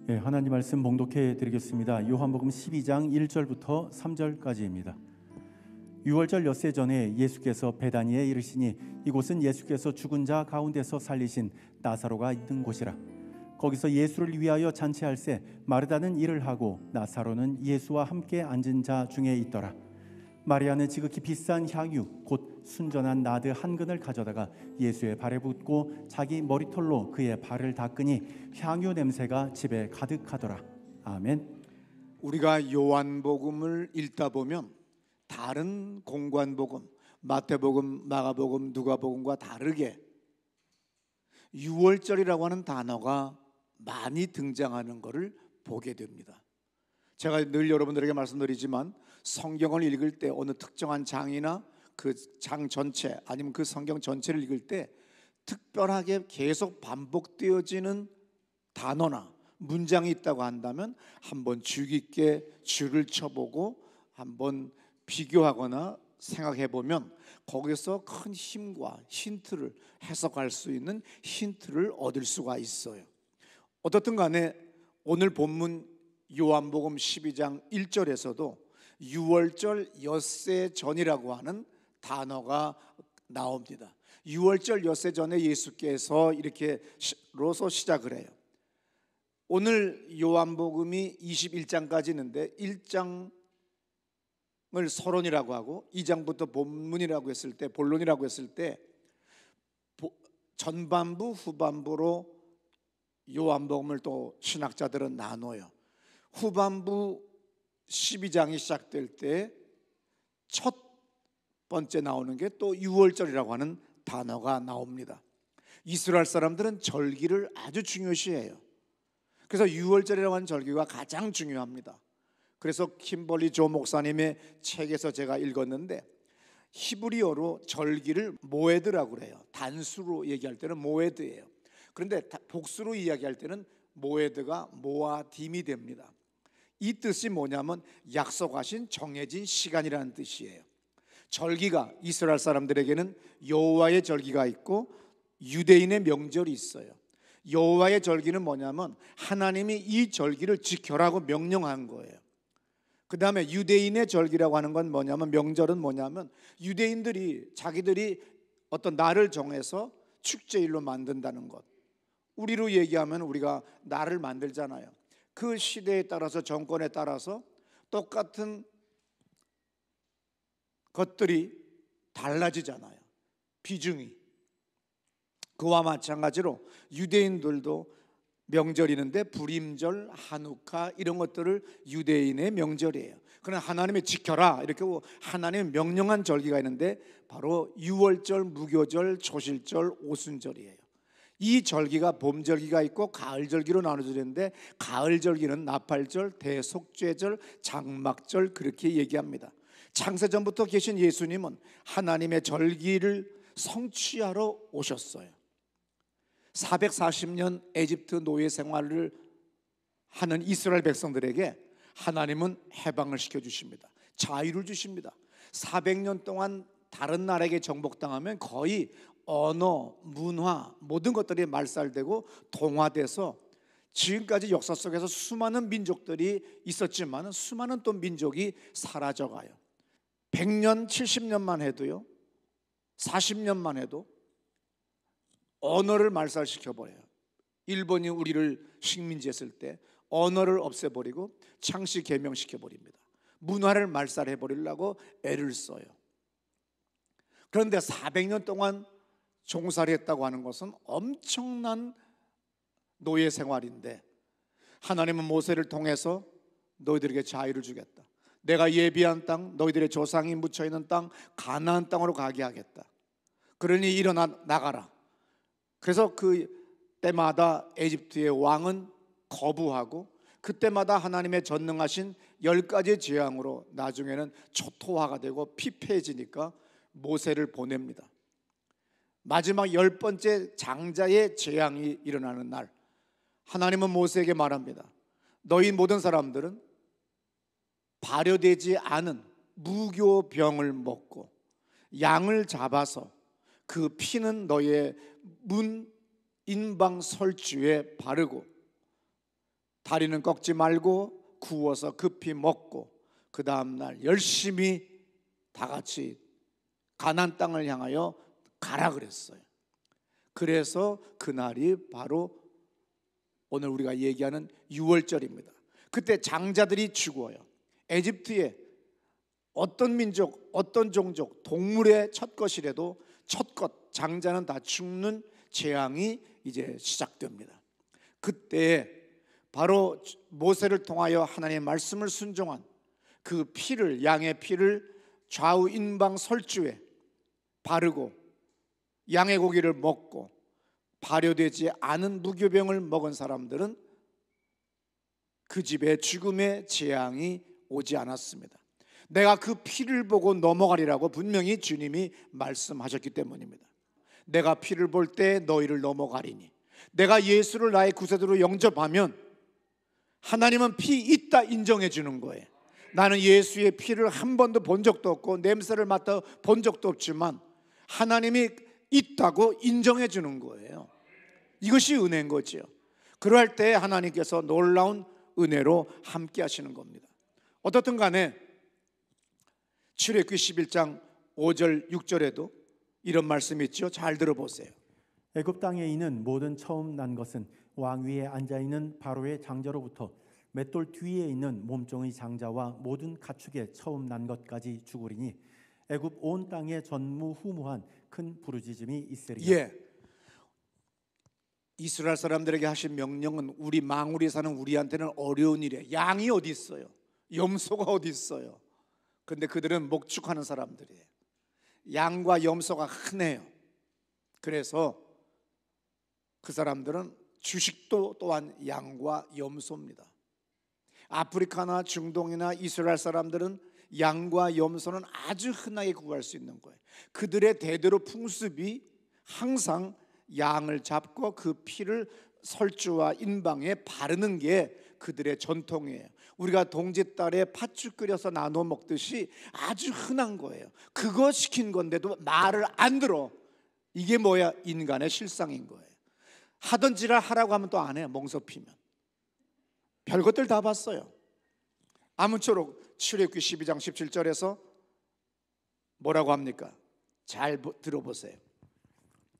하나님 말씀 봉독해 드리겠습니다. 요한복음 12장 1절부터 3절까지입니다. 유월절 엿새 전에 예수께서 베다니에 이르시니 이곳은 예수께서 죽은 자 가운데서 살리신 나사로가 있는 곳이라. 거기서 예수를 위하여 잔치할새 마르다는 일을 하고 나사로는 예수와 함께 앉은 자 중에 있더라. 마리아는 지극히 비싼 향유 곧 순전한 나드 한 근을 가져다가 예수의 발에 붓고 자기 머리털로 그의 발을 닦으니 향유 냄새가 집에 가득하더라. 아멘. 우리가 요한복음을 읽다 보면 다른 공관복음, 마태복음, 마가복음, 누가복음과 다르게 유월절이라고 하는 단어가 많이 등장하는 것을 보게 됩니다. 제가 늘 여러분들에게 말씀드리지만 성경을 읽을 때 어느 특정한 장이나 그 장 전체 아니면 그 성경 전체를 읽을 때 특별하게 계속 반복되어지는 단어나 문장이 있다고 한다면 한번 주의 깊게 줄을 쳐보고 한번 비교하거나 생각해 보면 거기서 큰 힘과 힌트를 해석할 수 있는 힌트를 얻을 수가 있어요. 어떻든 간에 오늘 본문 요한복음 12장 1절에서도 유월절 엿새 전이라고 하는 단어가 나옵니다. 유월절 엿새 전에 예수께서 이렇게 로서 시작을 해요. 오늘 요한복음이 21장까지 있는데 1장을 서론이라고 하고 2장부터 본문이라고 했을 때, 본론이라고 했을 때 전반부 후반부로 요한복음을 또 신학자들은 나눠요. 후반부 12장이 시작될 때 첫 번째 나오는 게 또 유월절이라고 하는 단어가 나옵니다. 이스라엘 사람들은 절기를 아주 중요시해요. 그래서 유월절이라고 하는 절기가 가장 중요합니다. 그래서 킴벌리 조 목사님의 책에서 제가 읽었는데 히브리어로 절기를 모에드라고 그래요. 단수로 얘기할 때는 모에드예요. 그런데 복수로 이야기할 때는 모에드가 모아딤이 됩니다. 이 뜻이 뭐냐면 약속하신 정해진 시간이라는 뜻이에요. 절기가 이스라엘 사람들에게는 여호와의 절기가 있고 유대인의 명절이 있어요. 여호와의 절기는 뭐냐면 하나님이 이 절기를 지켜라고 명령한 거예요. 그 다음에 유대인의 절기라고 하는 건 뭐냐면, 명절은 뭐냐면 유대인들이 자기들이 어떤 날을 정해서 축제일로 만든다는 것. 우리로 얘기하면 우리가 날을 만들잖아요. 그 시대에 따라서, 정권에 따라서 똑같은 것들이 달라지잖아요. 비중이. 그와 마찬가지로 유대인들도 명절이 있는데 불임절, 하누카 이런 것들을 유대인의 명절이에요. 그러나 하나님이 지켜라 이렇게 하나님의 명령한 절기가 있는데 바로 유월절, 무교절, 초실절, 오순절이에요. 이 절기가 봄절기가 있고 가을절기로 나눠지는데 가을절기는 나팔절, 대속죄절, 장막절 그렇게 얘기합니다. 창세전부터 계신 예수님은 하나님의 절기를 성취하러 오셨어요. 440년 에집트 노예 생활을 하는 이스라엘 백성들에게 하나님은 해방을 시켜주십니다. 자유를 주십니다. 400년 동안 다른 나라에게 정복당하면 거의 언어, 문화 모든 것들이 말살되고 동화돼서 지금까지 역사 속에서 수많은 민족들이 있었지만 수많은 또 민족이 사라져가요. 100년, 70년만 해도요, 40년만 해도 언어를 말살시켜버려요. 일본이 우리를 식민지했을 때 언어를 없애버리고 창씨 개명시켜버립니다. 문화를 말살해버리려고 애를 써요. 그런데 400년 동안 종살이 했다고 하는 것은 엄청난 노예 생활인데 하나님은 모세를 통해서 너희들에게 자유를 주겠다. 내가 예비한 땅, 너희들의 조상이 묻혀있는 땅, 가나안 땅으로 가게 하겠다. 그러니 일어나 나가라. 그래서 그 때마다 에집트의 왕은 거부하고 그때마다 하나님의 전능하신 10가지 재앙으로 나중에는 초토화가 되고 피폐해지니까 모세를 보냅니다. 마지막 10번째 장자의 재앙이 일어나는 날 하나님은 모세에게 말합니다. 너희 모든 사람들은 발효되지 않은 무교병을 먹고 양을 잡아서 그 피는 너의 문 인방 설주에 바르고 다리는 꺾지 말고 구워서 급히 먹고 그 다음날 열심히 다 같이 가나안 땅을 향하여 가라 그랬어요. 그래서 그날이 바로 오늘 우리가 얘기하는 유월절입니다. 그때 장자들이 죽어요. 에집트에 어떤 민족, 어떤 종족, 동물의 첫것이라도 첫것, 장자는 다 죽는 재앙이 이제 시작됩니다. 그때 바로 모세를 통하여 하나님의 말씀을 순종한 그 피를, 양의 피를 좌우 인방 설주에 바르고 양의 고기를 먹고 발효되지 않은 무교병을 먹은 사람들은 그 집에 죽음의 재앙이 오지 않았습니다. 내가 그 피를 보고 넘어가리라고 분명히 주님이 말씀하셨기 때문입니다. 내가 피를 볼 때 너희를 넘어가리니, 내가 예수를 나의 구세주로 영접하면 하나님은 피 있다 인정해 주는 거예요. 나는 예수의 피를 한 번도 본 적도 없고 냄새를 맡아 본 적도 없지만 하나님이 있다고 인정해 주는 거예요. 이것이 은혜인 거죠. 그럴 때 하나님께서 놀라운 은혜로 함께 하시는 겁니다. 어떻든 간에 출애굽기 11장 5절 6절에도 이런 말씀이 있죠. 잘 들어보세요. 애굽 땅에 있는 모든 처음 난 것은 왕 위에 앉아 있는 바로의 장자로부터 맷돌 뒤에 있는 몸종의 장자와 모든 가축의 처음 난 것까지 죽으리니 애굽 온 땅에 전무후무한 큰 부르짖음이 있으리라. 예. 이스라엘 사람들에게 하신 명령은 우리 망우리에 사는 우리한테는 어려운 일이에요. 양이 어디 있어요? 염소가 어디 있어요? 근데 그들은 목축하는 사람들이에요. 양과 염소가 흔해요. 그래서 그 사람들은 주식도 또한 양과 염소입니다. 아프리카나 중동이나 이스라엘 사람들은 양과 염소는 아주 흔하게 구할 수 있는 거예요. 그들의 대대로 풍습이 항상 양을 잡고 그 피를 설주와 인방에 바르는 게 그들의 전통이에요. 우리가 동짓달에 팥죽 끓여서 나눠 먹듯이 아주 흔한 거예요. 그거 시킨 건데도 말을 안 들어. 이게 뭐야? 인간의 실상인 거예요. 하던 지랄 하라고 하면 또 안 해요. 멍석 피면. 별것들 다 봤어요. 아무쪼록 출애굽기 12장 17절에서 뭐라고 합니까? 잘 들어보세요.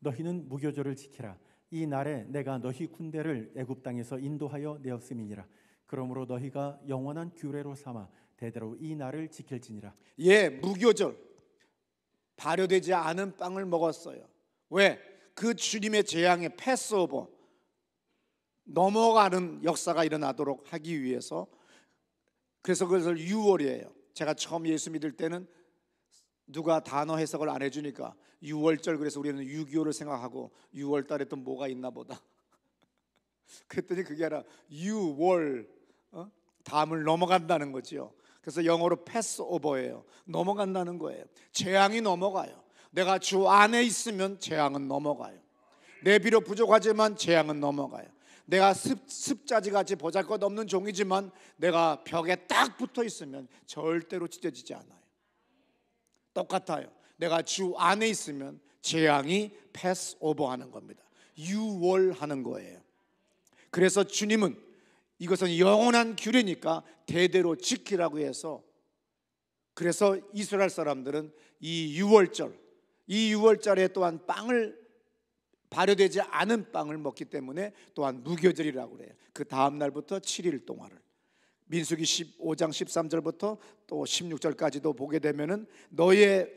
너희는 무교절을 지키라. 이 날에 내가 너희 군대를 애굽 땅에서 인도하여 내었음이니라. 그러므로 너희가 영원한 규례로 삼아 대대로 이 날을 지킬지니라. 예, 무교절. 발효되지 않은 빵을 먹었어요. 왜? 그 주님의 재앙의 패스오버, 넘어가는 역사가 일어나도록 하기 위해서. 그래서 그것을 유월이에요. 제가 처음 예수 믿을 때는 누가 단어 해석을 안 해주니까 유월절, 그래서 우리는 6.25를 생각하고 6월 달에 또 뭐가 있나 보다. 그랬더니 그게 아니라 유월, 담을 넘어간다는 거죠. 그래서 영어로 패스오버예요. 넘어간다는 거예요. 재앙이 넘어가요. 내가 주 안에 있으면 재앙은 넘어가요. 내 비록 부족하지만 재앙은 넘어가요. 내가 습자지같이 보잘것없는 종이지만 내가 벽에 딱 붙어 있으면 절대로 찢어지지 않아요. 똑같아요. 내가 주 안에 있으면 재앙이 패스오버하는 겁니다. 유월하는 거예요. 그래서 주님은 이것은 영원한 규례니까 대대로 지키라고 해서, 그래서 이스라엘 사람들은 이 유월절에 또한 빵을, 발효되지 않은 빵을 먹기 때문에 또한 무교절이라고 그래요. 그 다음 날부터 7일 동안을, 민수기 15장 13절부터 또 16절까지도 보게 되면은 너의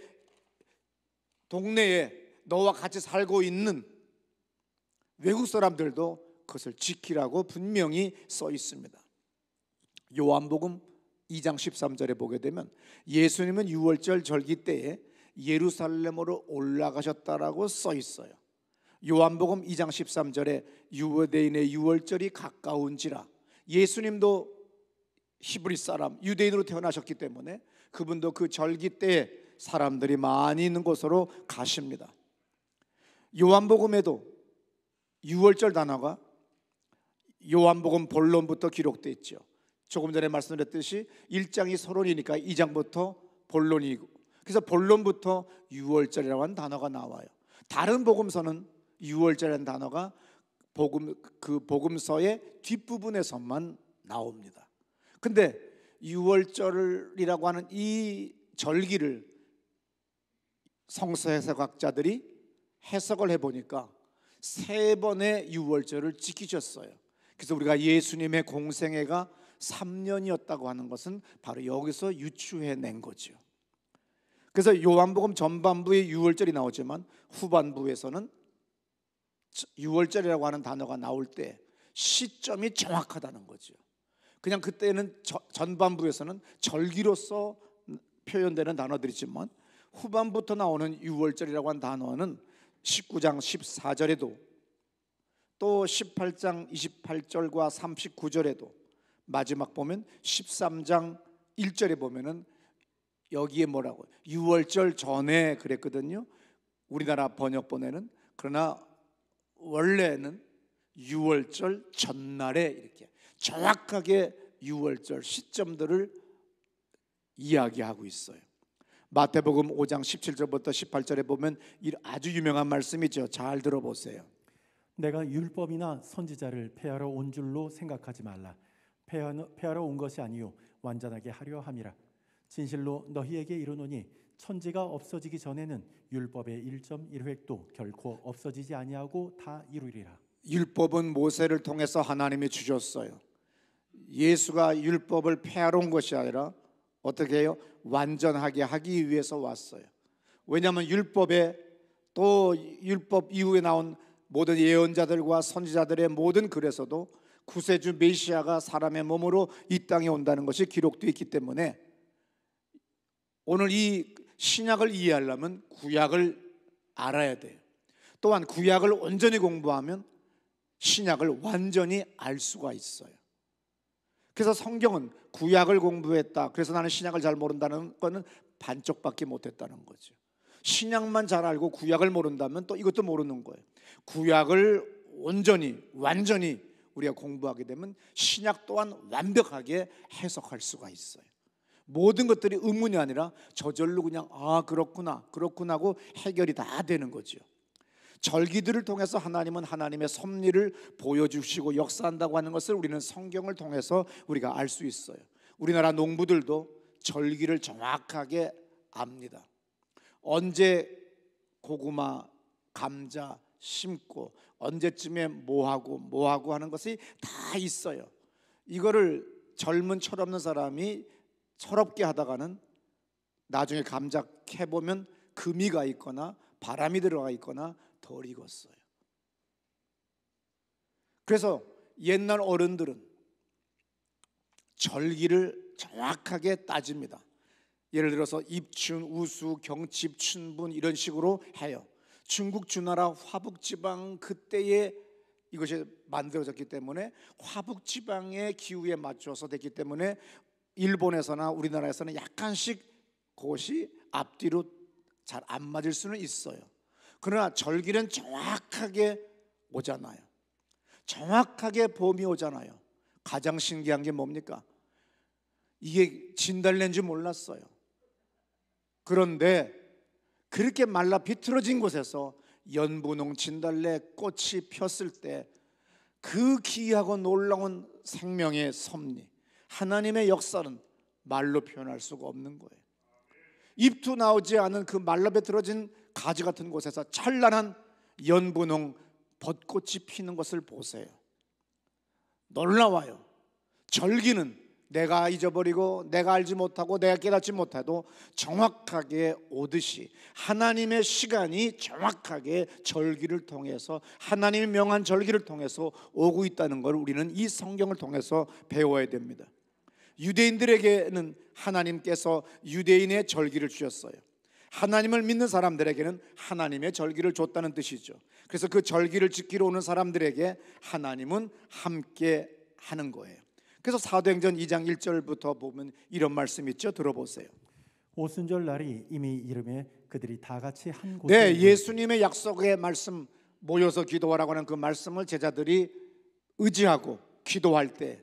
동네에 너와 같이 살고 있는 외국 사람들도 그것을 지키라고 분명히 써 있습니다. 요한복음 2장 13절에 보게 되면 예수님은 유월절 절기 때에 예루살렘으로 올라가셨다라고 써 있어요. 요한복음 2장 13절에 유대인의 유월절이 가까운지라, 예수님도 히브리 사람, 유대인으로 태어나셨기 때문에 그분도 그 절기 때에 사람들이 많이 있는 곳으로 가십니다. 요한복음에도 유월절 단어가 요한복음 본론부터 기록되어 있죠. 조금 전에 말씀드렸듯이 1장이 서론이니까 2장부터 본론이고, 그래서 본론부터 유월절이라고 하는 단어가 나와요. 다른 복음서는 유월절이라는 단어가 그 복음서의 뒷부분에서만 나옵니다. 근데 유월절이라고 하는 이 절기를 성서 해석학자들이 해석을 해보니까 3번의 유월절을 지키셨어요. 그래서 우리가 예수님의 공생애가 3년이었다고 하는 것은 바로 여기서 유추해낸 거죠. 그래서 요한복음 전반부에 유월절이 나오지만 후반부에서는 유월절이라고 하는 단어가 나올 때 시점이 정확하다는 거죠. 그냥 그때는 전반부에서는 절기로서 표현되는 단어들이지만 후반부터 나오는 유월절이라고 하는 단어는 19장 14절에도 또 18장 28절과 39절에도 마지막 보면 13장 1절에 보면은 여기에 뭐라고 유월절 전에 그랬거든요. 우리나라 번역본에는. 그러나 원래는 유월절 전날에 이렇게 정확하게 유월절 시점들을 이야기하고 있어요. 마태복음 5장 17절부터 18절에 보면 아주 유명한 말씀이죠. 잘 들어보세요. 내가 율법이나 선지자를 폐하러 온 줄로 생각하지 말라. 폐하러 온 것이 아니요 완전하게 하려 함이라. 진실로 너희에게 이르노니 천지가 없어지기 전에는 율법의 1.1획도 결코 없어지지 아니하고 다 이루리라. 율법은 모세를 통해서 하나님이 주셨어요. 예수가 율법을 폐하러 온 것이 아니라 어떻게 해요? 완전하게 하기 위해서 왔어요. 왜냐하면 율법에 또 율법 이후에 나온 모든 예언자들과 선지자들의 모든 글에서도 구세주 메시아가 사람의 몸으로 이 땅에 온다는 것이 기록되어 있기 때문에 오늘 이 신약을 이해하려면 구약을 알아야 돼요. 또한 구약을 온전히 공부하면 신약을 완전히 알 수가 있어요. 그래서 성경은 구약을 공부했다, 그래서 나는 신약을 잘 모른다는 것은 반쪽밖에 못했다는 거죠. 신약만 잘 알고 구약을 모른다면 또 이것도 모르는 거예요. 구약을 온전히 완전히 우리가 공부하게 되면 신약 또한 완벽하게 해석할 수가 있어요. 모든 것들이 의문이 아니라 저절로 그냥 그렇구나 하고 해결이 다 되는 거죠. 절기들을 통해서 하나님은 하나님의 섭리를 보여주시고 역사한다고 하는 것을 우리는 성경을 통해서 우리가 알 수 있어요. 우리나라 농부들도 절기를 정확하게 압니다. 언제 고구마, 감자 심고 언제쯤에 뭐하고 하는 것이 다 있어요. 이거를 젊은 철없는 사람이 철없게 하다가는 나중에 감자 캐보면 금이가 있거나 바람이 들어가 있거나 덜 익었어요. 그래서 옛날 어른들은 절기를 정확하게 따집니다. 예를 들어서 입춘, 우수, 경칩, 춘분 이런 식으로 해요. 중국 주나라 화북지방 그때에 이것이 만들어졌기 때문에 화북지방의 기후에 맞춰서 됐기 때문에 일본에서나 우리나라에서는 약간씩 그것이 앞뒤로 잘 안 맞을 수는 있어요. 그러나 절기는 정확하게 오잖아요. 정확하게 봄이 오잖아요. 가장 신기한 게 뭡니까? 이게 진달래인 줄 몰랐어요. 그런데 그렇게 말라 비틀어진 곳에서 연분홍 진달래 꽃이 폈을 때 그 기이하고 놀라운 생명의 섭리, 하나님의 역사는 말로 표현할 수가 없는 거예요. 잎도 나오지 않은 그 말라 비틀어진 가지 같은 곳에서 찬란한 연분홍 벚꽃이 피는 것을 보세요. 놀라워요. 절기는 내가 잊어버리고 내가 알지 못하고 내가 깨닫지 못해도 정확하게 오듯이 하나님의 시간이 정확하게 절기를 통해서 하나님의 명한 절기를 통해서 오고 있다는 걸 우리는 이 성경을 통해서 배워야 됩니다. 유대인들에게는 하나님께서 유대인의 절기를 주셨어요. 하나님을 믿는 사람들에게는 하나님의 절기를 줬다는 뜻이죠. 그래서 그 절기를 지키러 오는 사람들에게 하나님은 함께 하는 거예요. 그래서 사도행전 2장 1절부터 보면 이런 말씀 있죠. 들어보세요. 오순절 날이 이미 이름에 그들이 다 같이 한 곳에 예수님의 약속의 말씀 모여서 기도하라고 하는 그 말씀을 제자들이 의지하고 기도할 때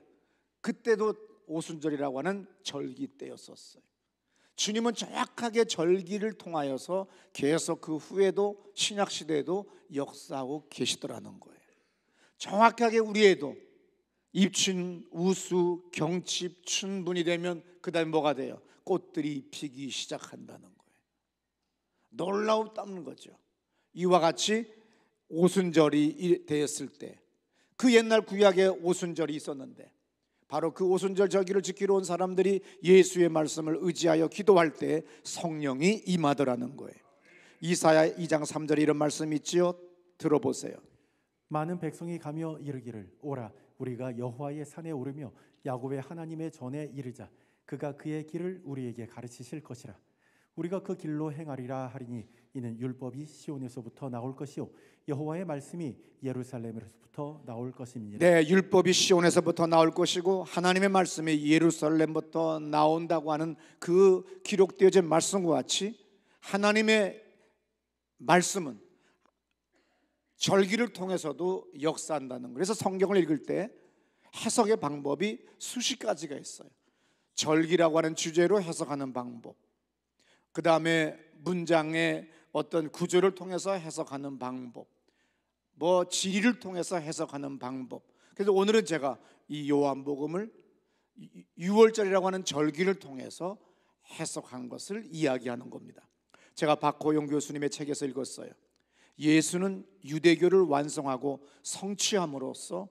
그때도 오순절이라고 하는 절기 때였었어요. 주님은 정확하게 절기를 통하여서 계속 그 후에도 신약 시대에도 역사하고 계시더라는 거예요. 정확하게 우리에도 입춘, 우수, 경칩, 춘분이 되면 그 다음에 뭐가 돼요? 꽃들이 피기 시작한다는 거예요. 놀라웠다는 거죠. 이와 같이 오순절이 되었을 때, 그 옛날 구약에 오순절이 있었는데 바로 그 오순절 절기를 지키러 온 사람들이 예수의 말씀을 의지하여 기도할 때 성령이 임하더라는 거예요. 이사야 2장 3절에 이런 말씀이 있지요. 들어보세요. 많은 백성이 가며 이르기를 오라 우리가 여호와의 산에 오르며 야곱의 하나님의 전에 이르자. 그가 그의 길을 우리에게 가르치실 것이라. 우리가 그 길로 행하리라 하리니 이는 율법이 시온에서부터 나올 것이요 여호와의 말씀이 예루살렘에서부터 나올 것임이니라. 네, 율법이 시온에서부터 나올 것이고 하나님의 말씀이 예루살렘부터 나온다고 하는 그 기록되어진 말씀과 같이 하나님의 말씀은 절기를 통해서도 역사한다는 거예요. 그래서 성경을 읽을 때 해석의 방법이 수십 가지가 있어요. 절기라고 하는 주제로 해석하는 방법, 그 다음에 문장의 어떤 구조를 통해서 해석하는 방법, 뭐 지리를 통해서 해석하는 방법. 그래서 오늘은 제가 이 요한복음을 6월절이라고 하는 절기를 통해서 해석한 것을 이야기하는 겁니다. 제가 박호용 교수님의 책에서 읽었어요. 예수는 유대교를 완성하고 성취함으로써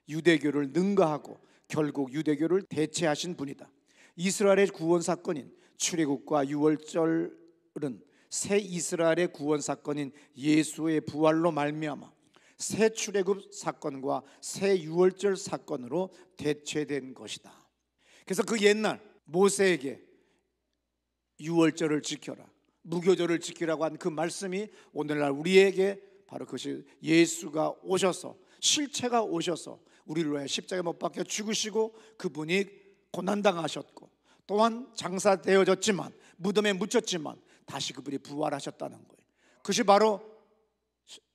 유대교를 능가하고 결국 유대교를 대체하신 분이다. 이스라엘의 구원 사건인 출애굽과 유월절은 새 이스라엘의 구원 사건인 예수의 부활로 말미암아 새 출애굽 사건과 새 유월절 사건으로 대체된 것이다. 그래서 그 옛날 모세에게 유월절을 지켜라, 무교절을 지키라고 한 그 말씀이 오늘날 우리에게 바로 그것이 예수가 오셔서, 실체가 오셔서 우리를 위해 십자가에 못 박혀 죽으시고 그분이 고난당하셨고 또한 장사되어졌지만 무덤에 묻혔지만 다시 그분이 부활하셨다는 거예요. 그것이 바로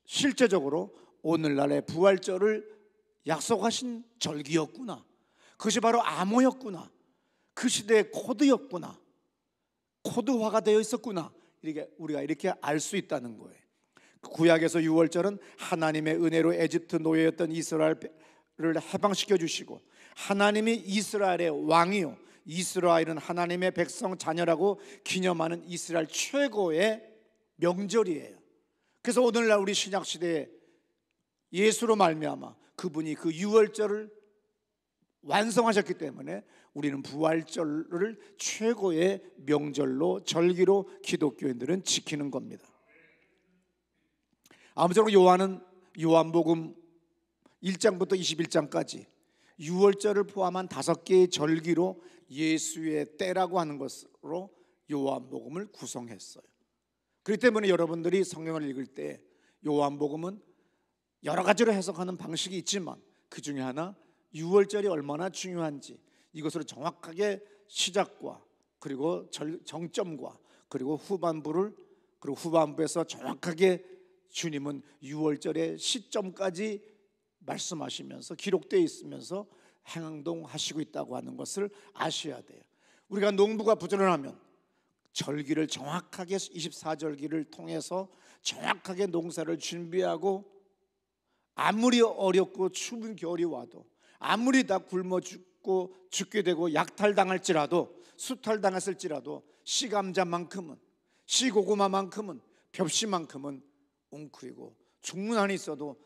실제적으로 오늘날의 부활절을 약속하신 절기였구나. 그것이 바로 암호였구나. 그 시대의 코드였구나. 코드화가 되어 있었구나. 우리가 이렇게 알 수 있다는 거예요. 구약에서 유월절은 하나님의 은혜로 에집트 노예였던 이스라엘을 해방시켜 주시고 하나님이 이스라엘의 왕이요 이스라엘은 하나님의 백성 자녀라고 기념하는 이스라엘 최고의 명절이에요. 그래서 오늘날 우리 신약시대에 예수로 말미암아 그분이 그 유월절을 완성하셨기 때문에 우리는 부활절을 최고의 명절로 절기로 기독교인들은 지키는 겁니다. 아무쪼록 요한복음 1장부터 21장까지 유월절을 포함한 5개의 절기로 예수의 때라고 하는 것으로 요한복음을 구성했어요. 그렇기 때문에 여러분들이 성경을 읽을 때 요한복음은 여러 가지로 해석하는 방식이 있지만 그 중에 하나 유월절이 얼마나 중요한지 이것을 정확하게 시작과 그리고 정점과 그리고 후반부에서 정확하게 주님은 유월절의 시점까지 말씀하시면서 기록되어 있으면서 행동하시고 있다고 하는 것을 아셔야 돼요. 우리가 농부가 부지런하면 절기를 정확하게 24절기를 통해서 정확하게 농사를 준비하고 아무리 어렵고 추운 겨울이 와도 아무리 다 굶어 죽고 죽게 되고 약탈당할지라도 수탈당했을지라도 씨감자만큼은 씨고구마만큼은 벽시만큼은 웅크리고 죽는 한이 있어도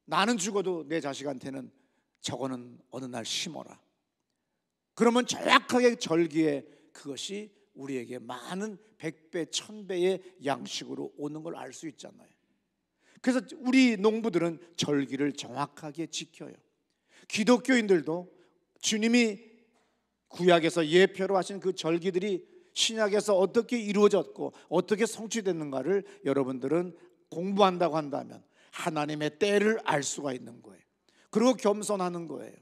나는 죽어도 내 자식한테는 저거는 어느 날 심어라. 그러면 정확하게 절기에 그것이 우리에게 많은 100배 1000배의 양식으로 오는 걸 알 수 있잖아요. 그래서 우리 농부들은 절기를 정확하게 지켜요. 기독교인들도 주님이 구약에서 예표로 하신 그 절기들이 신약에서 어떻게 이루어졌고 어떻게 성취됐는가를 여러분들은 공부한다고 한다면 하나님의 때를 알 수가 있는 거예요. 그리고 겸손하는 거예요.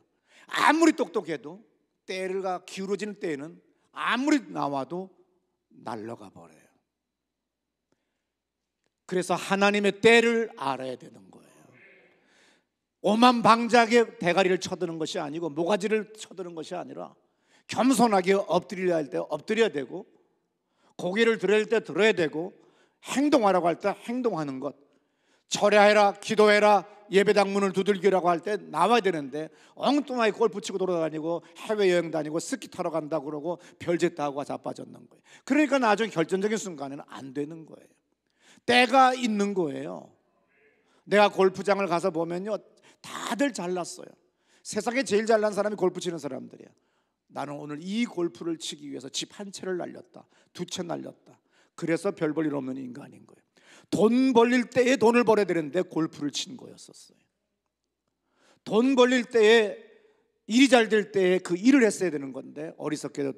아무리 똑똑해도 때가 기울어지는 때에는 아무리 나와도 날아가 버려요. 그래서 하나님의 때를 알아야 되는 거예요. 오만방자하게 대가리를 쳐드는 것이 아니고 모가지를 쳐드는 것이 아니라 겸손하게 엎드려야 할 때 엎드려야 되고 고개를 들어야 할 때 들어야 되고 행동하라고 할 때 행동하는 것, 절야해라 기도해라 예배당 문을 두들기라고 할 때 나와야 되는데 엉뚱하게 골프 치고 돌아다니고 해외여행 다니고 스키 타러 간다고 그러고 별짓 다 하고 자빠졌는 거예요. 그러니까 나중에 결정적인 순간에는 안 되는 거예요. 때가 있는 거예요. 내가 골프장을 가서 보면요, 다들 잘났어요. 세상에 제일 잘난 사람이 골프 치는 사람들이야. 나는 오늘 이 골프를 치기 위해서 집 한 채를 날렸다, 두 채 날렸다. 그래서 별 볼 일 없는 인간인 거예요. 돈 벌릴 때에 돈을 벌어야 되는데 골프를 친 거였었어요. 돈 벌릴 때에, 일이 잘 될 때에 그 일을 했어야 되는 건데 어리석게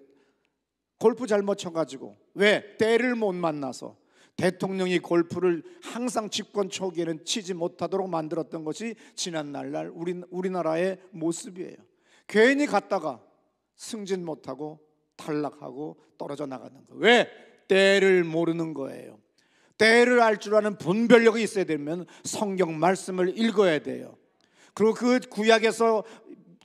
골프 잘못 쳐가지고, 왜? 때를 못 만나서 대통령이 골프를 항상 집권 초기에는 치지 못하도록 만들었던 것이 지난날 우리나라의 모습이에요. 괜히 갔다가 승진 못하고 탈락하고 떨어져 나가는 거예요. 왜? 때를 모르는 거예요. 때를 알 줄 아는 분별력이 있어야 되면 성경 말씀을 읽어야 돼요. 그리고 그 구약에서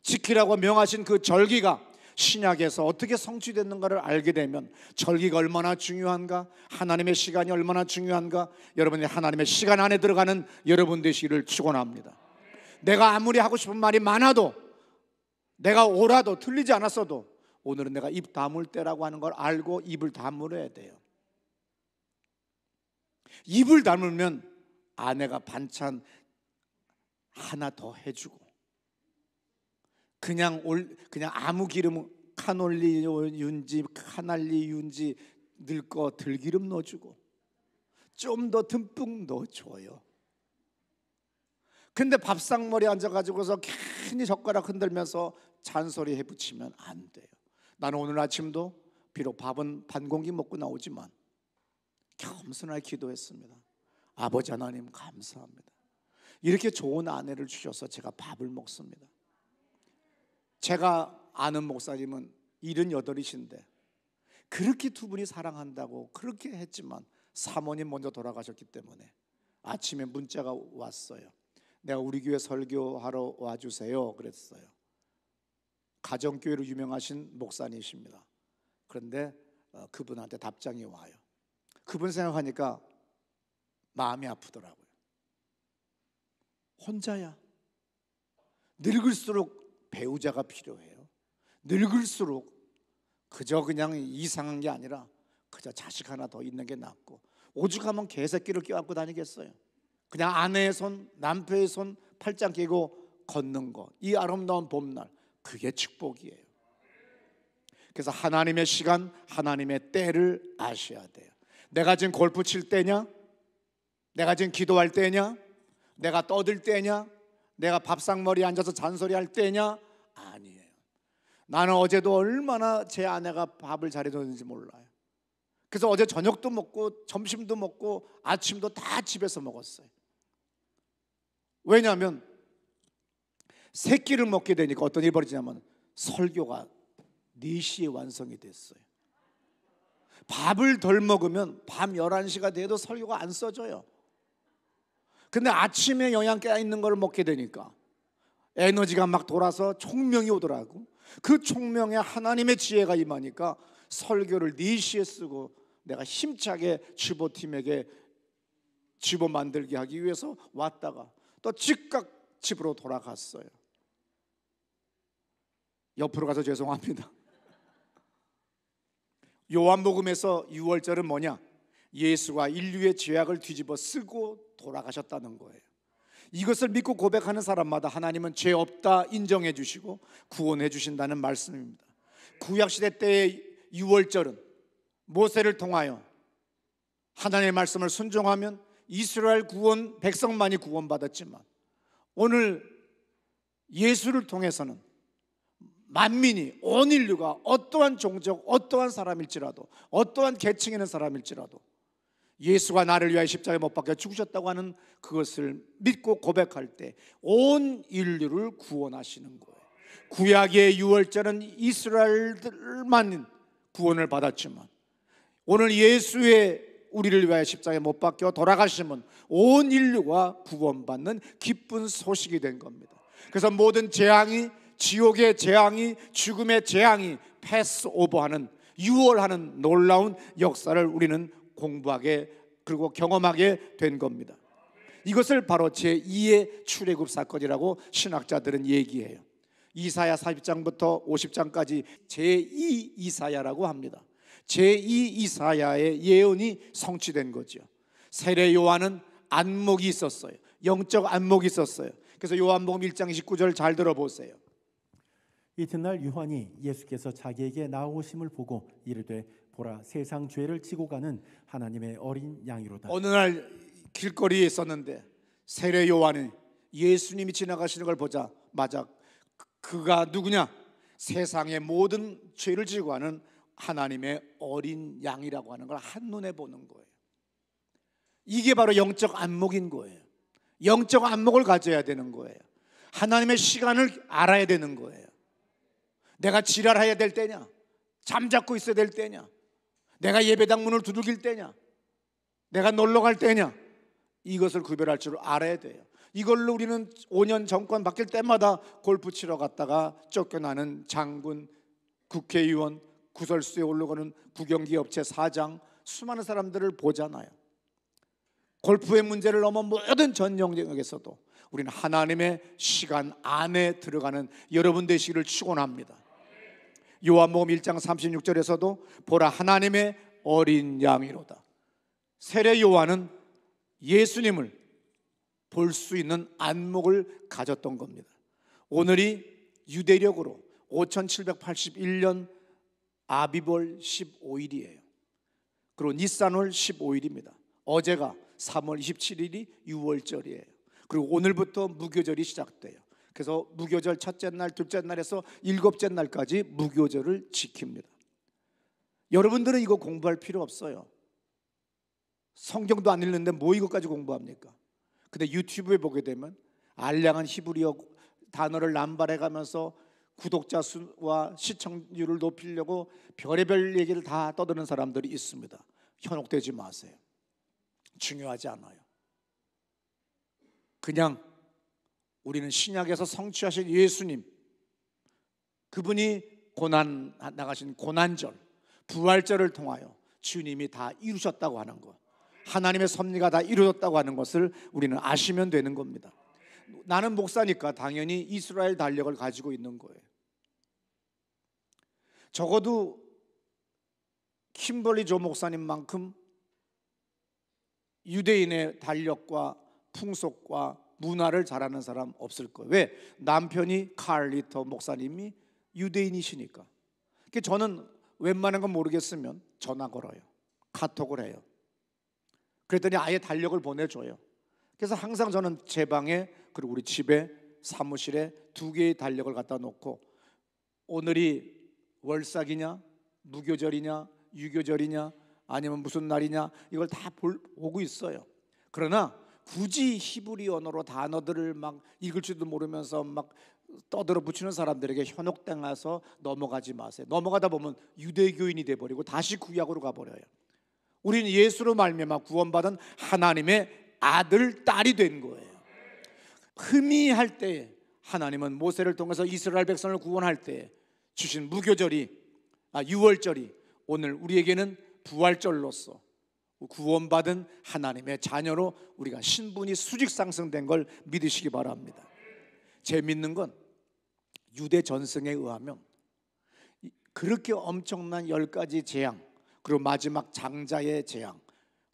지키라고 명하신 그 절기가 신약에서 어떻게 성취됐는가를 알게 되면 절기가 얼마나 중요한가, 하나님의 시간이 얼마나 중요한가, 여러분이 하나님의 시간 안에 들어가는 여러분 되시기를 축원합니다. 내가 아무리 하고 싶은 말이 많아도, 내가 옳아도 틀리지 않았어도 오늘은 내가 입 다물 때라고 하는 걸 알고 입을 다물어야 돼요. 입을 다물면 아내가 반찬 하나 더 해주고, 그냥 아무 기름, 카놀리윤지 카날리윤지 넣을 거 들기름 넣어주고 좀 더 듬뿍 넣어줘요. 근데 밥상머리에 앉아가지고서 괜히 젓가락 흔들면서 잔소리 해붙이면 안 돼요. 나는 오늘 아침도 비록 밥은 반 공기 먹고 나오지만 겸손하게 기도했습니다. 아버지 하나님 감사합니다. 이렇게 좋은 아내를 주셔서 제가 밥을 먹습니다. 제가 아는 목사님은 78이신데 그렇게 두 분이 사랑한다고 그렇게 했지만 사모님 먼저 돌아가셨기 때문에 아침에 문자가 왔어요. 내가 우리 교회 설교하러 와주세요 그랬어요. 가정교회로 유명하신 목사님이십니다. 그런데 그분한테 답장이 와요. 그분 생각하니까 마음이 아프더라고요. 혼자야. 늙을수록 배우자가 필요해요. 늙을수록 그저 그냥 이상한 게 아니라 그저 자식 하나 더 있는 게 낫고, 오죽하면 개새끼를 껴안고 다니겠어요. 그냥 아내의 손, 남편의 손 팔짱 끼고 걷는 거, 이 아름다운 봄날, 그게 축복이에요. 그래서 하나님의 시간, 하나님의 때를 아셔야 돼요. 내가 지금 골프 칠 때냐? 내가 지금 기도할 때냐? 내가 떠들 때냐? 내가 밥상머리에 앉아서 잔소리할 때냐? 아니에요. 나는 어제도 얼마나 제 아내가 밥을 잘해줬는지 몰라요. 그래서 어제 저녁도 먹고 점심도 먹고 아침도 다 집에서 먹었어요. 왜냐하면 세 끼를 먹게 되니까 어떤 일이 벌어지냐면 설교가 4시에 완성이 됐어요. 밥을 덜 먹으면 밤 11시가 돼도 설교가 안 써져요. 근데 아침에 영양 깨있는 걸 먹게 되니까 에너지가 막 돌아서 총명이 오더라고. 그 총명에 하나님의 지혜가 임하니까 설교를 4시에 쓰고 내가 힘차게 주보팀에게 주보 만들게 하기 위해서 왔다가 또 즉각 집으로 돌아갔어요. 옆으로 가서 죄송합니다. 요한복음에서 6월절은 뭐냐? 예수가 인류의 죄악을 뒤집어 쓰고 돌아가셨다는 거예요. 이것을 믿고 고백하는 사람마다 하나님은 죄 없다 인정해 주시고 구원해 주신다는 말씀입니다. 구약시대 때의 6월절은 모세를 통하여 하나님의 말씀을 순종하면 이스라엘 구원, 백성만이 구원받았지만 오늘 예수를 통해서는 만민이, 온 인류가 어떠한 종족, 어떠한 사람일지라도, 어떠한 계층에 있는 사람일지라도 예수가 나를 위하여 십자가에 못 박혀 죽으셨다고 하는 그것을 믿고 고백할 때 온 인류를 구원하시는 거예요. 구약의 유월절은 이스라엘들만 구원을 받았지만 오늘 예수의 우리를 위하여 십자가에 못 박혀 돌아가심은 온 인류가 구원받는 기쁜 소식이 된 겁니다. 그래서 모든 재앙이, 지옥의 재앙이, 죽음의 재앙이 패스오버하는, 유월하는 놀라운 역사를 우리는 공부하게 그리고 경험하게 된 겁니다. 이것을 바로 제2의 출애굽 사건이라고 신학자들은 얘기해요. 이사야 40장부터 50장까지 제2 이사야라고 합니다. 제2 이사야의 예언이 성취된 거죠. 세례 요한은 안목이 있었어요. 영적 안목이 있었어요. 그래서 요한복음 1장 29절 잘 들어보세요. 이튿날 요한이 예수께서 자기에게 나오심을 보고 이르되 보라 세상 죄를 지고 가는 하나님의 어린 양이로다. 어느 날 길거리에 있었는데 세례 요한이 예수님이 지나가시는 걸 보자마자 그가 누구냐? 세상의 모든 죄를 지고 가는 하나님의 어린 양이라고 하는 걸 한눈에 보는 거예요. 이게 바로 영적 안목인 거예요. 영적 안목을 가져야 되는 거예요. 하나님의 시간을 알아야 되는 거예요. 내가 지랄해야 될 때냐? 잠자고 있어야 될 때냐? 내가 예배당 문을 두들길 때냐? 내가 놀러 갈 때냐? 이것을 구별할 줄 알아야 돼요. 이걸로 우리는 5년 정권 바뀔 때마다 골프 치러 갔다가 쫓겨나는 장군, 국회의원, 구설수에 올라가는 국영기업체 사장, 수많은 사람들을 보잖아요. 골프의 문제를 넘어 모든 전 영역에서도 우리는 하나님의 시간 안에 들어가는 여러분 되시기를 축원합니다. 요한복음 1장 36절에서도 보라 하나님의 어린 양이로다. 세례 요한은 예수님을 볼 수 있는 안목을 가졌던 겁니다. 오늘이 유대력으로 5781년 아비벌 15일이에요. 그리고 니산월 15일입니다. 어제가 3월 27일이 6월절이에요. 그리고 오늘부터 무교절이 시작돼요. 그래서 무교절 첫째 날, 둘째 날에서 일곱째 날까지 무교절을 지킵니다. 여러분들은 이거 공부할 필요 없어요. 성경도 안 읽는데 뭐 이것까지 공부합니까? 근데 유튜브에 보게 되면 알량한 히브리어 단어를 남발해가면서 구독자 수와 시청률을 높이려고 별의별 얘기를 다 떠드는 사람들이 있습니다. 현혹되지 마세요. 중요하지 않아요. 그냥 우리는 신약에서 성취하신 예수님, 그분이 고난 나가신 고난절, 부활절을 통하여 주님이 다 이루셨다고 하는 것, 하나님의 섭리가 다 이루어졌다고 하는 것을 우리는 아시면 되는 겁니다. 나는 목사니까 당연히 이스라엘 달력을 가지고 있는 거예요. 적어도 킴벌리 조 목사님만큼 유대인의 달력과 풍속과 문화를 잘 아는 사람 없을 거예요. 왜? 남편이 칼 리터 목사님이 유대인이시니까. 그러니까 저는 웬만한 건 모르겠으면 전화 걸어요. 카톡을 해요. 그랬더니 아예 달력을 보내줘요. 그래서 항상 저는 제 방에 그리고 우리 집에 사무실에 2개의 달력을 갖다 놓고 오늘이 월삭이냐 무교절이냐 유교절이냐 아니면 무슨 날이냐 이걸 다 보고 있어요. 그러나 굳이 히브리 언어로 단어들을 막 읽을 줄도 모르면서 막 떠들어 붙이는 사람들에게 현혹당해서 넘어가지 마세요. 넘어가다 보면 유대교인이 돼버리고 다시 구약으로 가버려요. 우리는 예수로 말미암아 구원받은 하나님의 아들, 딸이 된 거예요. 흠이 할 때 하나님은 모세를 통해서 이스라엘 백성을 구원할 때 주신 무교절이 유월절이 오늘 우리에게는 부활절로서 구원받은 하나님의 자녀로 우리가 신분이 수직 상승된 걸 믿으시기 바랍니다. 재밌는 건 유대 전승에 의하면 그렇게 엄청난 10가지 재앙 그리고 마지막 장자의 재앙,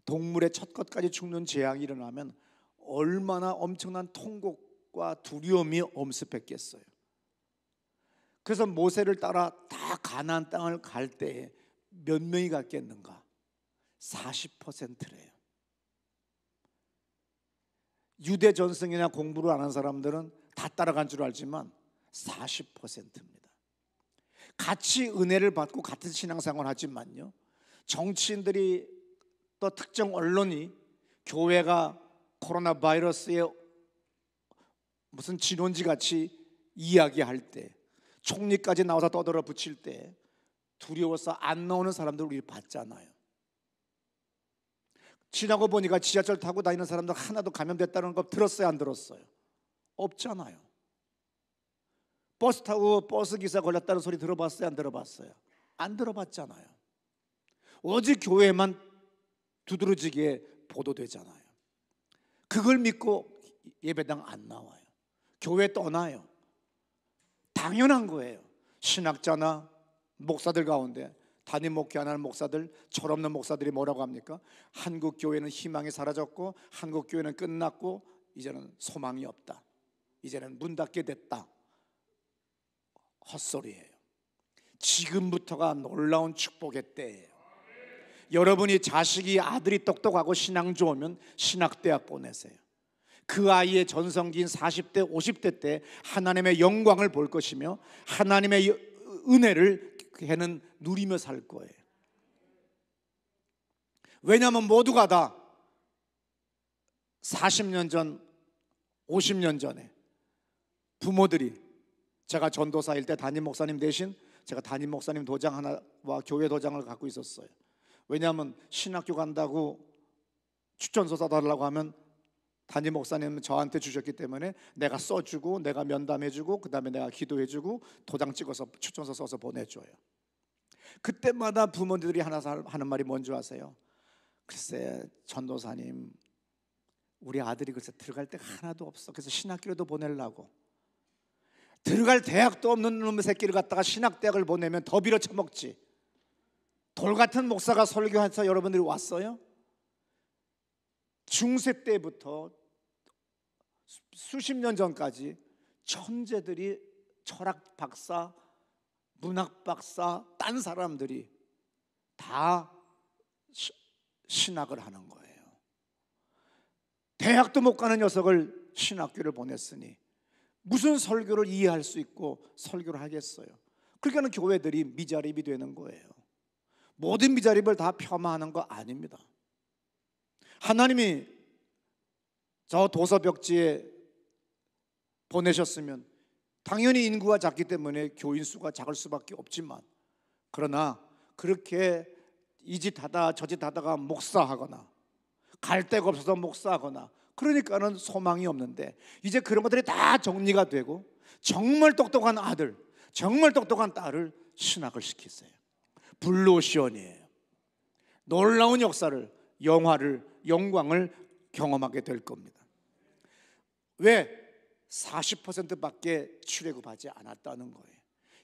동물의 첫 것까지 죽는 재앙이 일어나면 얼마나 엄청난 통곡과 두려움이 엄습했겠어요. 그래서 모세를 따라 다 가나안 땅을 갈 때에 몇 명이 갔겠는가? 40%래요. 유대 전승이나 공부를 안 한 사람들은 다 따라간 줄 알지만 40%입니다. 같이 은혜를 받고 같은 신앙생활을 하지만요, 정치인들이 또 특정 언론이 교회가 코로나 바이러스의 무슨 진원지 같이 이야기할 때, 총리까지 나와서 떠들어 붙일 때 두려워서 안 나오는 사람들 우리 봤잖아요. 지나고 보니까 지하철 타고 다니는 사람들 하나도 감염됐다는 거 들었어요, 안 들었어요? 없잖아요. 버스 타고 버스 기사 걸렸다는 소리 들어봤어요, 안 들어봤어요? 안 들어봤잖아요. 오직 교회만 두드러지게 보도되잖아요. 그걸 믿고 예배당 안 나와요. 교회 떠나요. 당연한 거예요. 신학자나 목사들 가운데 담임 목회하는 목사들, 철없는 목사들이 뭐라고 합니까? 한국 교회는 희망이 사라졌고 한국 교회는 끝났고 이제는 소망이 없다, 이제는 문 닫게 됐다. 헛소리예요. 지금부터가 놀라운 축복의 때예요. 여러분이 자식이 아들이 똑똑하고 신앙 좋으면 신학대학 보내세요. 그 아이의 전성기인 40대 50대 때 하나님의 영광을 볼 것이며 하나님의 은혜를 걔는 누리며 살 거예요. 왜냐하면 모두가 다 40년 전 50년 전에 부모들이, 제가 전도사일 때 담임 목사님 대신 제가 담임 목사님 도장 하나와 교회 도장을 갖고 있었어요. 왜냐하면 신학교 간다고 추천서 써달라고 하면 담임 목사님은 저한테 주셨기 때문에 내가 써주고 내가 면담해주고 그 다음에 내가 기도해주고 도장 찍어서 추천서 써서 보내줘요. 그때마다 부모들이 하나 하는 말이 뭔지 아세요? 글쎄 전도사님, 우리 아들이 글쎄 들어갈 데가 하나도 없어. 그래서 신학교도 보내려고. 들어갈 대학도 없는 놈의 새끼를 갖다가 신학대학을 보내면 더 빌어쳐먹지. 돌 같은 목사가 설교해서 여러분들이 왔어요? 중세 때부터 수십 년 전까지 천재들이, 철학 박사, 문학 박사, 딴 사람들이 다 신학을 하는 거예요. 대학도 못 가는 녀석을 신학교를 보냈으니 무슨 설교를 이해할 수 있고 설교를 하겠어요. 그러니까 교회들이 미자립이 되는 거예요. 모든 미자립을 다 폄하하는 거 아닙니다. 하나님이 저 도서벽지에 보내셨으면 당연히 인구가 작기 때문에 교인 수가 작을 수밖에 없지만, 그러나 그렇게 이 짓 하다 저 짓 하다가 목사하거나 갈 데가 없어서 목사하거나 그러니까는 소망이 없는데, 이제 그런 것들이 다 정리가 되고 정말 똑똑한 아들, 정말 똑똑한 딸을 신학을 시키세요. 블루오션이에요. 놀라운 역사를, 영광을 경험하게 될 겁니다. 왜? 40%밖에 출애굽하지 않았다는 거예요.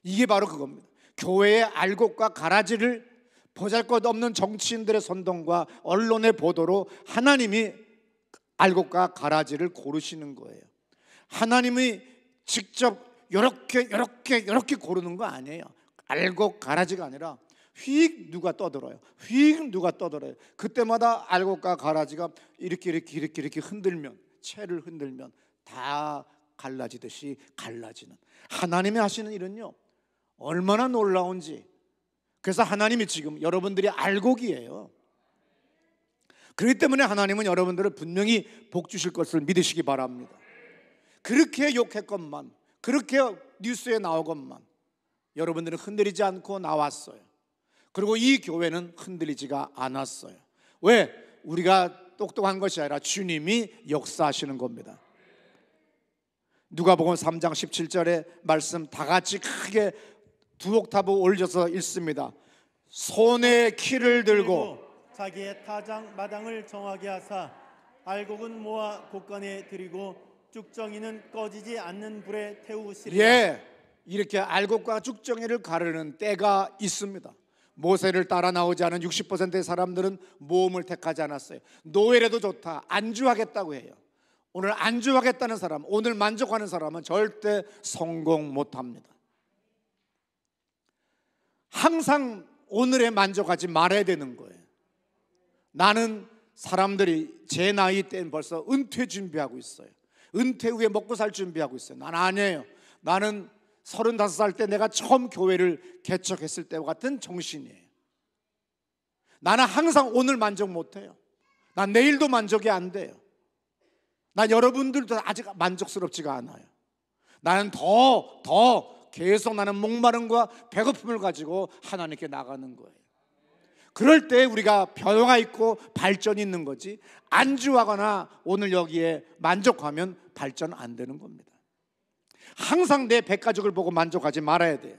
이게 바로 그겁니다. 교회의 알곡과 가라지를 보잘것없는 정치인들의 선동과 언론의 보도로 하나님이 알곡과 가라지를 고르시는 거예요. 하나님이 직접 이렇게 고르는 거 아니에요. 알곡 가라지가 아니라 휙 누가 떠들어요. 휙 누가 떠들어요. 그때마다 알곡과 가라지가 이렇게 흔들면, 채를 흔들면 다 갈라지듯이 갈라지는, 하나님이 하시는 일은요 얼마나 놀라운지. 그래서 하나님이 지금 여러분들이 알곡이에요. 그렇기 때문에 하나님은 여러분들을 분명히 복 주실 것을 믿으시기 바랍니다. 그렇게 욕했건만, 그렇게 뉴스에 나오건만 여러분들은 흔들리지 않고 나왔어요. 그리고 이 교회는 흔들리지가 않았어요. 왜? 우리가 똑똑한 것이 아니라 주님이 역사하시는 겁니다. 누가복음 3장 17절의 말씀 다 같이 크게 두 옥타브 올려서 읽습니다. 손에 키를 들고 자기의 타작 마당을 정하게 하사 알곡은 모아 곳간에 들이고 쭉정이는 꺼지지 않는 불에 태우시리라. 예, 이렇게 알곡과 쭉정이를 가르는 때가 있습니다. 모세를 따라 나오지 않은 60%의 사람들은 모험을 택하지 않았어요. 노예라도 좋다, 안주하겠다고 해요. 오늘 안주하겠다는 사람, 오늘 만족하는 사람은 절대 성공 못합니다. 항상 오늘에 만족하지 말아야 되는 거예요. 나는 사람들이 제 나이 때는 벌써 은퇴 준비하고 있어요. 은퇴 후에 먹고 살 준비하고 있어요. 난 아니에요. 나는 35살 때 내가 처음 교회를 개척했을 때와 같은 정신이에요. 나는 항상 오늘 만족 못해요. 난 내일도 만족이 안 돼요. 난 여러분들도 아직 만족스럽지가 않아요. 나는 더 계속 나는 목마름과 배고픔을 가지고 하나님께 나가는 거예요. 그럴 때 우리가 변화가 있고 발전이 있는 거지, 안주하거나 오늘 여기에 만족하면 발전 안 되는 겁니다. 항상 내 백가족을 보고 만족하지 말아야 돼요.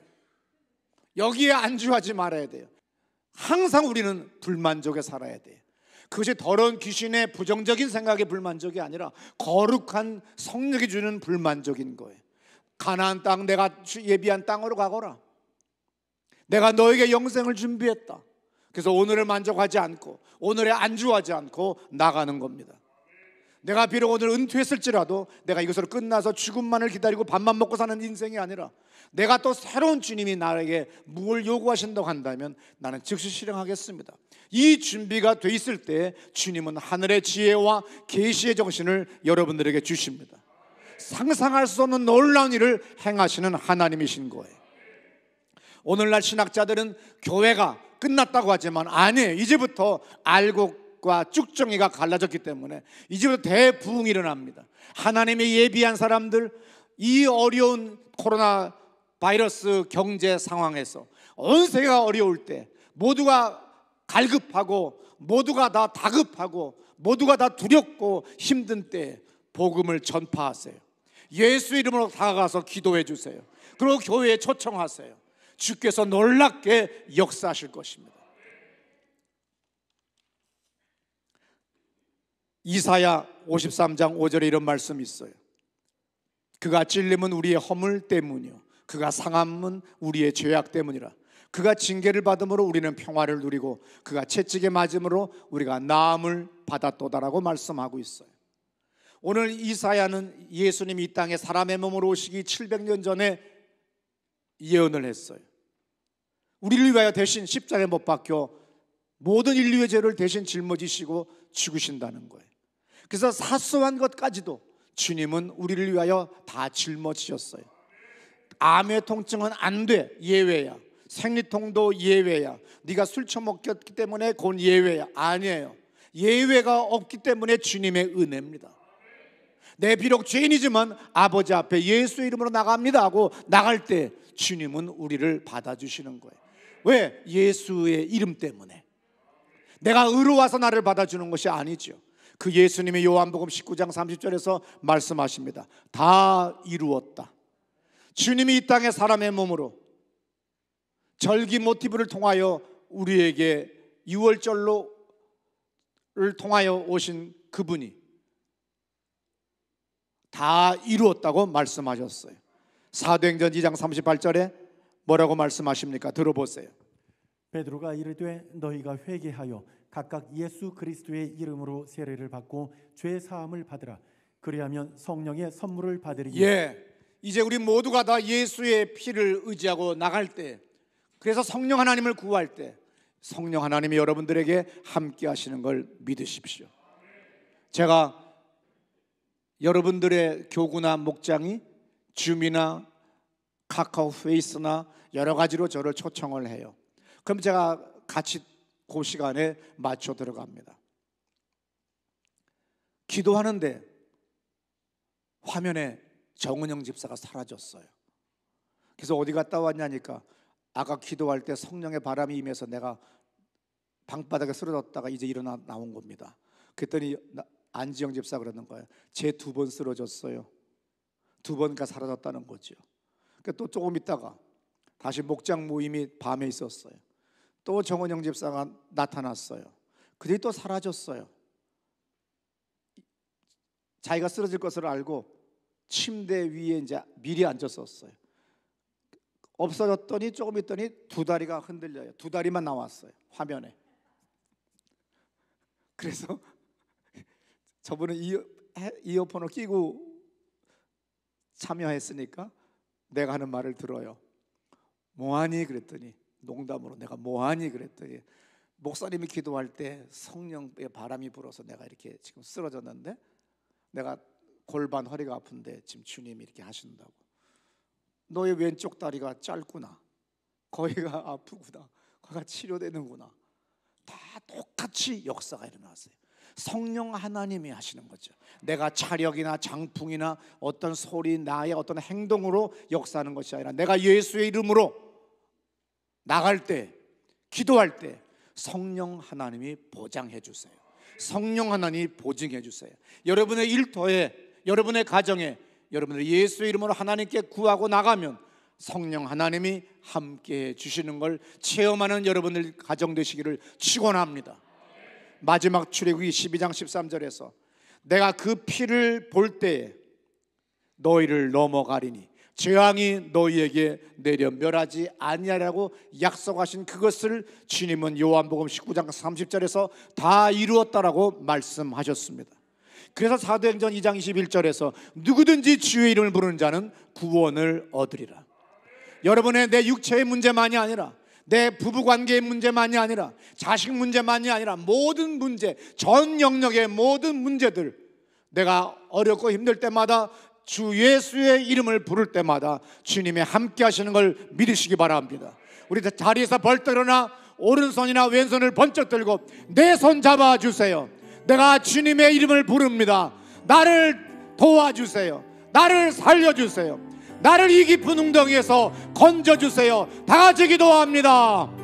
여기에 안주하지 말아야 돼요. 항상 우리는 불만족에 살아야 돼요. 그것이 더러운 귀신의 부정적인 생각의 불만족이 아니라 거룩한 성령이 주는 불만족인 거예요. 가나안 땅, 내가 예비한 땅으로 가거라. 내가 너에게 영생을 준비했다. 그래서 오늘을 만족하지 않고 오늘에 안주하지 않고 나가는 겁니다. 내가 비록 오늘 은퇴했을지라도 내가 이것으로 끝나서 죽음만을 기다리고 밥만 먹고 사는 인생이 아니라 내가 또 새로운 주님이 나에게 뭘 요구하신다고 한다면 나는 즉시 실행하겠습니다. 이 준비가 돼 있을 때 주님은 하늘의 지혜와 계시의 정신을 여러분들에게 주십니다. 상상할 수 없는 놀라운 일을 행하시는 하나님이신 거예요. 오늘날 신학자들은 교회가 끝났다고 하지만 아니에요. 이제부터 알곡과 쭉정이가 갈라졌기 때문에 이제부터 대부흥이 일어납니다. 하나님이 예비한 사람들, 이 어려운 코로나 바이러스 경제 상황에서 온 세계가 어려울 때 모두가 갈급하고 모두가 다 다급하고 모두가 다 두렵고 힘든 때 복음을 전파하세요. 예수 이름으로 다가가서 기도해 주세요. 그리고 교회에 초청하세요. 주께서 놀랍게 역사하실 것입니다. 이사야 53장 5절에 이런 말씀이 있어요. 그가 찔림은 우리의 허물 때문이요 그가 상함은 우리의 죄악 때문이라. 그가 징계를 받음으로 우리는 평화를 누리고 그가 채찍에 맞음으로 우리가 나음을 받았도다라고 말씀하고 있어요. 오늘 이사야는 예수님이 이 땅에 사람의 몸으로 오시기 700년 전에 예언을 했어요. 우리를 위하여 대신 십자가에 못 박혀 모든 인류의 죄를 대신 짊어지시고 죽으신다는 거예요. 그래서 사소한 것까지도 주님은 우리를 위하여 다 짊어지셨어요. 암의 통증은 안 돼, 예외야. 생리통도 예외야. 네가 술 처먹었기 때문에 그건 예외야. 아니에요. 예외가 없기 때문에 주님의 은혜입니다. 내 비록 죄인이지만 아버지 앞에 예수 이름으로 나갑니다 하고 나갈 때 주님은 우리를 받아주시는 거예요. 왜? 예수의 이름 때문에. 내가 의로워서 나를 받아주는 것이 아니죠. 그 예수님의 요한복음 19장 30절에서 말씀하십니다. 다 이루었다. 주님이 이 땅에 사람의 몸으로 절기 모티브를 통하여 우리에게 유월절로를 통하여 오신 그분이 다 이루었다고 말씀하셨어요. 사도행전 2장 38절에 뭐라고 말씀하십니까? 들어보세요. 베드로가 이르되 너희가 회개하여 각각 예수 그리스도의 이름으로 세례를 받고 죄 사함을 받으라. 그리하면 성령의 선물을 받으리니. 이제 우리 모두가 다 예수의 피를 의지하고 나갈 때, 그래서 성령 하나님을 구할 때 성령 하나님이 여러분들에게 함께 하시는 걸 믿으십시오. 제가 여러분들의 교구나 목장이 줌이나 카카오 페이스나 여러 가지로 저를 초청을 해요. 그럼 제가 같이 그 시간에 맞춰 들어갑니다. 기도하는데 화면에 정은영 집사가 사라졌어요. 그래서 어디 갔다 왔냐니까 아까 기도할 때 성령의 바람이 임해서 내가 방바닥에 쓰러졌다가 이제 일어나 나온 겁니다. 그랬더니 안지영 집사 그러는 거예요. 제 2번 쓰러졌어요. 2번가 사라졌다는 거죠. 그러니까 또 조금 있다가 다시 목장 모임이 밤에 있었어요. 또 정원영 집사가 나타났어요. 그들이 또 사라졌어요. 자기가 쓰러질 것을 알고 침대 위에 이제 미리 앉았었어요. 없어졌더니 조금 있더니 2다리가 흔들려요. 2다리만 나왔어요, 화면에. 그래서 저분은 이어폰을 끼고 참여했으니까 내가 하는 말을 들어요. 뭐하니? 그랬더니 농담으로 내가 뭐하니? 그랬더니 목사님이 기도할 때 성령의 바람이 불어서 내가 이렇게 지금 쓰러졌는데 내가 골반 허리가 아픈데 지금 주님이 이렇게 하신다고. 너의 왼쪽 다리가 짧구나. 거기가 아프구나. 거기가 치료되는구나. 다 똑같이 역사가 일어났어요. 성령 하나님이 하시는 거죠. 내가 차력이나 장풍이나 어떤 소리, 나의 어떤 행동으로 역사하는 것이 아니라 내가 예수의 이름으로 나갈 때, 기도할 때 성령 하나님이 보장해 주세요. 성령 하나님이 보증해 주세요. 여러분의 일터에, 여러분의 가정에 여러분들 예수의 이름으로 하나님께 구하고 나가면 성령 하나님이 함께해 주시는 걸 체험하는 여러분들 가정 되시기를 축원합니다. 마지막 출애굽기 12장 13절에서 내가 그 피를 볼 때에 너희를 넘어가리니 재앙이 너희에게 내려 멸하지 아니하라고 약속하신 그것을 주님은 요한복음 19장 30절에서 다 이루었다라고 말씀하셨습니다. 그래서 사도행전 2장 21절에서 누구든지 주의 이름을 부르는 자는 구원을 얻으리라. 여러분의 내 육체의 문제만이 아니라 내 부부관계의 문제만이 아니라 자식 문제만이 아니라 모든 문제, 전 영역의 모든 문제들, 내가 어렵고 힘들 때마다 주 예수의 이름을 부를 때마다 주님이 함께 하시는 걸 믿으시기 바랍니다. 우리 자리에서 벌떡 일어나 오른손이나 왼손을 번쩍 들고 내 손 잡아주세요. 내가 주님의 이름을 부릅니다. 나를 도와주세요. 나를 살려주세요. 나를 이 깊은 웅덩이에서 건져주세요. 다 같이 기도합니다.